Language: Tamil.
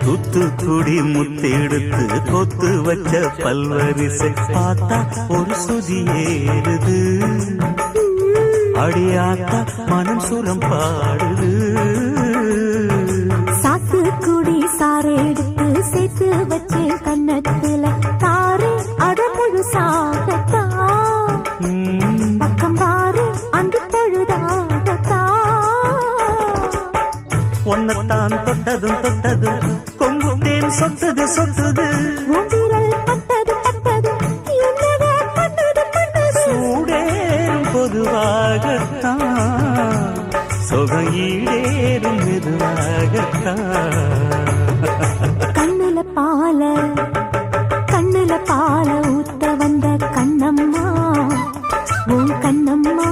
தூத்துக்குடி முத்தெடுத்து கொத்து வச்ச பல்வரிசை பார்த்தா ஒரு சுதி ஏறுது அடியாத்தா மனம் சுரம் பாடுது சாத்துக்குடி சாறு எடுத்து சேர்த்து வச்சு கண்ணத்துல தாரு அட முழுசாகத்தா பக்கம் பாரு அந்த பழுதாகத்தா ஒன்னத்தான் தொட்டதும் தொட்டதும் கொங்கு தேன் சொத்தது சொத்தது உதிரல் பட்டது பட்டது என்னவோ பண்ணது பண்ணது சூடேறும் பொதுவாகத்தான் சொகையீடேறும் மெதுவாகத்தான் கண்ணுல பால ஊத்த வந்த கண்ணம்மா உன் கண்ணம்மா